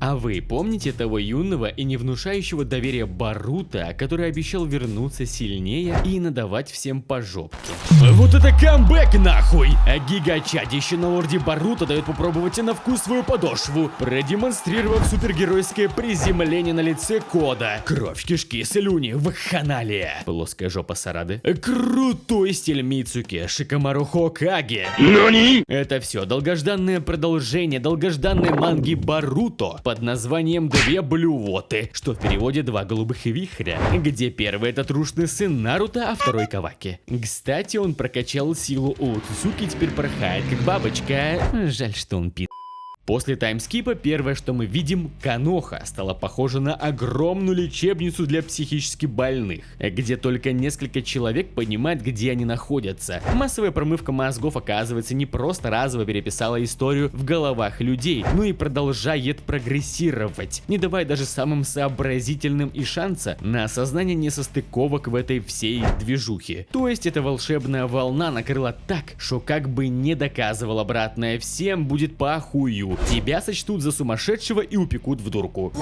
А вы помните того юного и не внушающего доверия Боруто, который обещал вернуться сильнее и надавать всем по жопке? Вот это камбэк нахуй! А гигачадище на лорде Боруто дает попробовать на вкус свою подошву, продемонстрировав супергеройское приземление на лице Кода. Кровь, кишки, слюни, вакханалия. Плоская жопа Сарады. Крутой стиль Мицуки, Шикамару Хокаге. Это все долгожданное продолжение долгожданной манги Боруто под названием «Две блювоты», что в переводе «Два голубых вихря», где первый это трушный сын Наруто, а второй Каваки. Кстати, он прокачал силу Оцусуки и теперь порхает как бабочка. Жаль, что он пи***. После таймскипа первое, что мы видим, Коноха стала похожа на огромную лечебницу для психически больных, где только несколько человек понимают, где они находятся. Массовая промывка мозгов, оказывается, не просто разово переписала историю в головах людей, но и продолжает прогрессировать, не давая даже самым сообразительным и шанса на осознание несостыковок в этой всей движухе. То есть эта волшебная волна накрыла так, что как бы не доказывал обратное, всем будет похую. Тебя сочтут за сумасшедшего и упекут в дурку.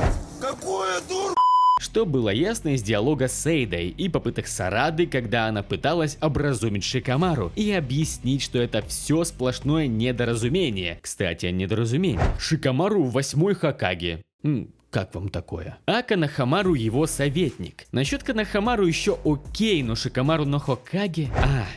Какое дур... Что было ясно из диалога с Эйдой и попыток Сарады, когда она пыталась образумить Шикамару и объяснить, что это все сплошное недоразумение. Кстати, недоразумение. Шикамару 8-й Хокаге. Как вам такое? А Канахамару его советник. Насчет Канахамару еще окей, но Шикамару на Хокаге?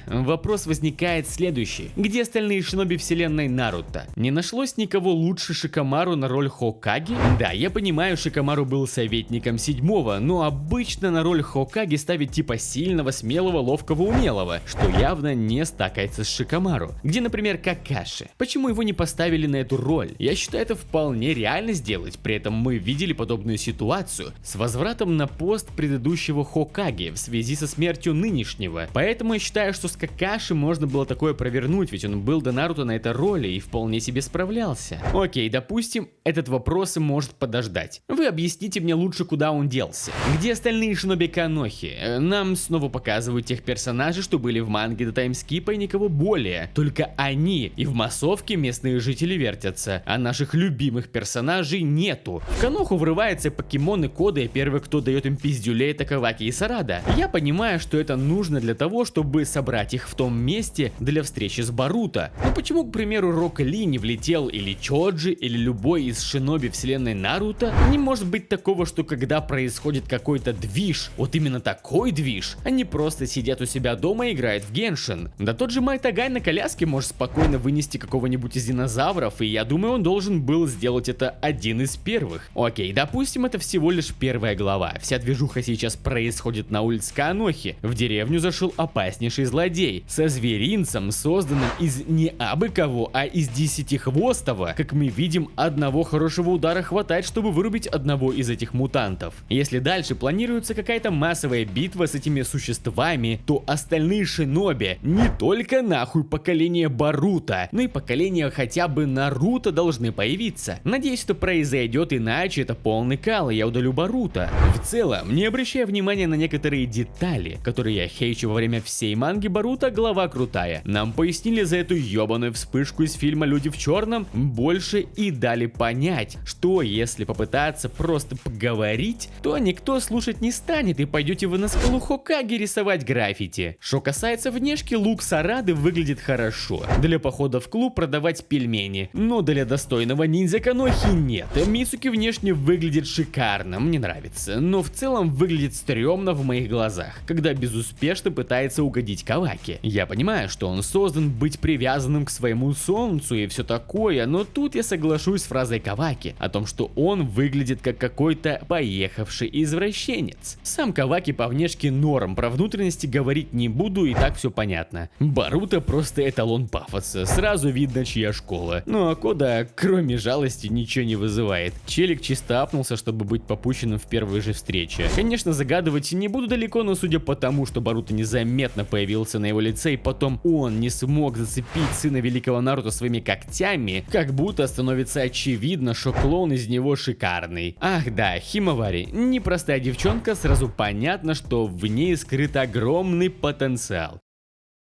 Вопрос возникает следующий. Где остальные шиноби вселенной Наруто? Не нашлось никого лучше Шикамару на роль Хокаге? Да, я понимаю, Шикамару был советником 7-го, но обычно на роль Хокаге ставят типа сильного, смелого, ловкого, умелого, что явно не стакается с Шикамару. Где, например, Какаши? Почему его не поставили на эту роль? Я считаю, это вполне реально сделать, при этом мы видели подобную ситуацию с возвратом на пост предыдущего Хокаге в связи со смертью нынешнего. Поэтому я считаю, что с Какаши можно было такое провернуть, ведь он был до Наруто на этой роли и вполне себе справлялся. Окей, допустим, этот вопрос может подождать. Вы объясните мне лучше, куда он делся. Где остальные шиноби Конохи? Нам снова показывают тех персонажей, что были в манге до таймскипа, и никого более. Только они и в массовке местные жители вертятся, а наших любимых персонажей нету. В Коноху врываются покемоны Кода, и первый, кто дает им пиздюлей, это Каваки и Сарада. Я понимаю, что это нужно для того, чтобы собрать их в том месте для встречи с Боруто. Но почему, к примеру, Рок Ли не влетел, или Чоджи, или любой из шиноби вселенной Наруто? Не может быть такого, что когда происходит какой-то движ, вот именно такой движ, они просто сидят у себя дома и играют в Геншин. Да тот же Майтагай на коляске может спокойно вынести какого-нибудь из динозавров, и я думаю, он должен был сделать это один из первых. Окей, допустим, это всего лишь первая глава. Вся движуха сейчас происходит на улице Конохи. В деревню зашел опаснейший злодей со зверинцем, созданным из не абы кого, а из 10-хвостого. Как мы видим, одного хорошего удара хватает, чтобы вырубить одного из этих мутантов. Если дальше планируется какая-то массовая битва с этими существами, то остальные шиноби, не только нахуй поколение Боруто, но и поколение хотя бы Наруто должны появиться. Надеюсь, что произойдет, иначе это полный кал, и я удалю Боруто. В целом, не обращая внимания на некоторые детали, которые я хейчу во время всей манги Боруто, глава крутая. Нам пояснили за эту ебаную вспышку из фильма «Люди в черном» больше и дали понять, что если попытаться просто поговорить, то никто слушать не станет, и пойдете вы на скалу Хокаге рисовать граффити. Что касается внешки, лук Сарады выглядит хорошо. Для похода в клуб продавать пельмени, но для достойного ниндзя Конохи нет. Мицуки внешне выглядит шикарно, мне нравится, но в целом выглядит стрёмно в моих глазах, когда безуспешно пытается угодить Каваки. Я понимаю, что он создан быть привязанным к своему солнцу и все такое, но тут я соглашусь с фразой Каваки о том, что он выглядит как какой-то поехавший извращенец. Сам Каваки по внешке норм, про внутренности говорить не буду, и так все понятно. Боруто просто эталон пафоса, сразу видно, чья школа. Ну а Кода, кроме жалости, ничего не вызывает. Челик чисто апнулся, чтобы быть попущенным в первой же встрече. Конечно, загадывать не буду далеко, но судя по тому, что Боруто незаметно появился на его лице, и потом он не смог зацепить сына великого Наруто своими когтями, как будто становится очевидно, что клоун из него шикарный. Ах да, Химавари, непростая девчонка, сразу понятно, что в ней скрыт огромный потенциал.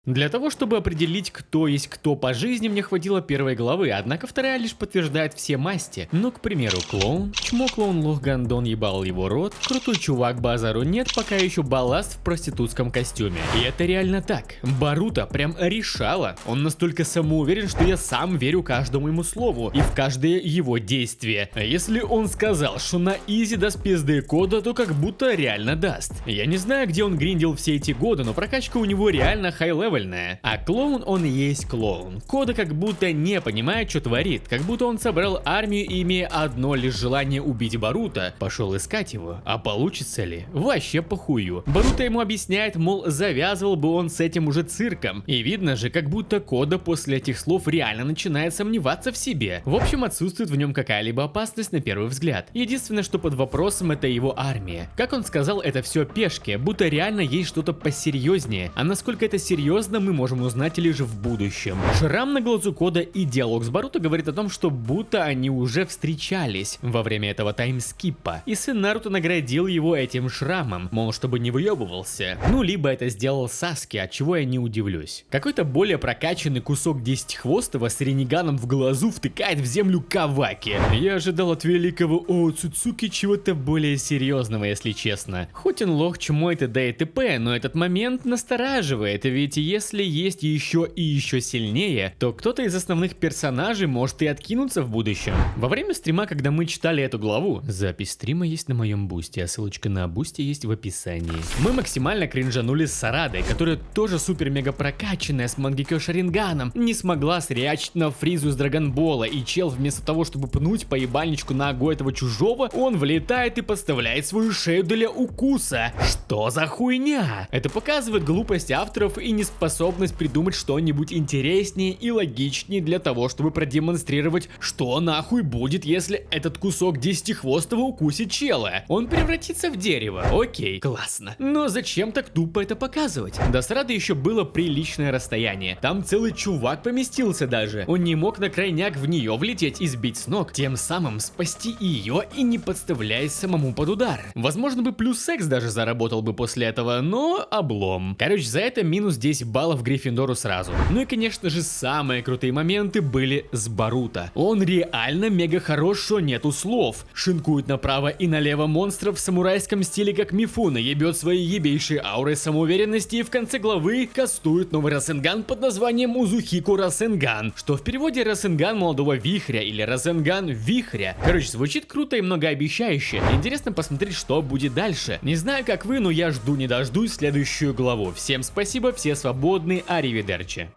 Для того, чтобы определить, кто есть кто по жизни, мне хватило первой главы, однако вторая лишь подтверждает все масти. Ну, к примеру, клоун, чмо клоун лох гандон ебал его рот, крутой чувак базару нет, пока еще балласт в проститутском костюме. И это реально так. Боруто прям решала. Он настолько самоуверен, что я сам верю каждому ему слову и в каждое его действие. А если он сказал, что на изи даст пизды кода, то как будто реально даст. Я не знаю, где он гриндил все эти годы, но прокачка у него реально хай-левел. А клоун, он и есть клоун. Кода как будто не понимает, что творит, как будто он собрал армию, имея одно лишь желание убить Боруто, пошел искать его. А получится ли? Вообще похую. Боруто ему объясняет, мол, завязывал бы он с этим уже цирком. И видно же, как будто Кода после этих слов реально начинает сомневаться в себе. В общем, отсутствует в нем какая-либо опасность на первый взгляд. Единственное, что под вопросом, это его армия. Как он сказал, это все пешки, будто реально есть что-то посерьезнее. А насколько это серьезно, мы можем узнать лишь в будущем. Шрам на глазу Кода и диалог с Боруто говорит о том, что будто они уже встречались во время этого таймскипа, и сын Наруто наградил его этим шрамом, мол, чтобы не выебывался. Ну, либо это сделал Саски, от чего я не удивлюсь. Какой-то более прокачанный кусок десятихвостого с ренеганом в глазу втыкает в землю Каваки. Я ожидал от великого Оцуцуки чего-то более серьезного, если честно. Хоть он лох, чмо и т.д. и т.п., но этот момент настораживает, ведь если есть еще и еще сильнее, то кто-то из основных персонажей может и откинуться в будущем. Во время стрима, когда мы читали эту главу, запись стрима есть на моем бусте, а ссылочка на бусте есть в описании. Мы максимально кринжанули с Сарадой, которая тоже супер-мега прокачанная с Мангекё Шаринганом, не смогла среачить на Фризу с Драгонбола, и чел вместо того, чтобы пнуть по ебальничку ногу этого чужого, он влетает и подставляет свою шею для укуса. Что за хуйня? Это показывает глупость авторов и неспособность придумать что-нибудь интереснее и логичнее для того, чтобы продемонстрировать, что нахуй будет, если этот кусок десятихвостого укусит чела. Он превратится в дерево. Окей, классно. Но зачем так тупо это показывать? До Сарады еще было приличное расстояние. Там целый чувак поместился даже. Он не мог на крайняк в нее влететь и сбить с ног, тем самым спасти ее и не подставляясь самому под удар. Возможно бы плюс секс даже заработал бы после этого, но облом. Короче, за это минус 10 баллов Гриффиндору сразу. Ну и конечно же самые крутые моменты были с Боруто. Он реально мега хорош, что нету слов. Шинкует направо и налево монстров в самурайском стиле как Мифуна, ебет своей ебейшей аурой самоуверенности и в конце главы кастует новый Расенган под названием Узухику Расенган, что в переводе Расенган молодого вихря или Расенган вихря. Короче, звучит круто и многообещающе. Интересно посмотреть, что будет дальше. Не знаю как вы, но я жду не дождусь следующую главу. Всем спасибо, все свободны, аривидерчи.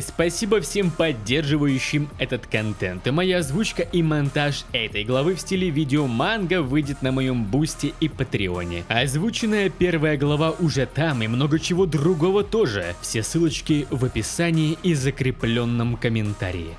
Спасибо всем поддерживающим этот контент. И моя озвучка и монтаж этой главы в стиле видео-манга выйдет на моем бусте и патреоне. Озвученная первая глава уже там и много чего другого тоже. Все ссылочки в описании и закрепленном комментарии.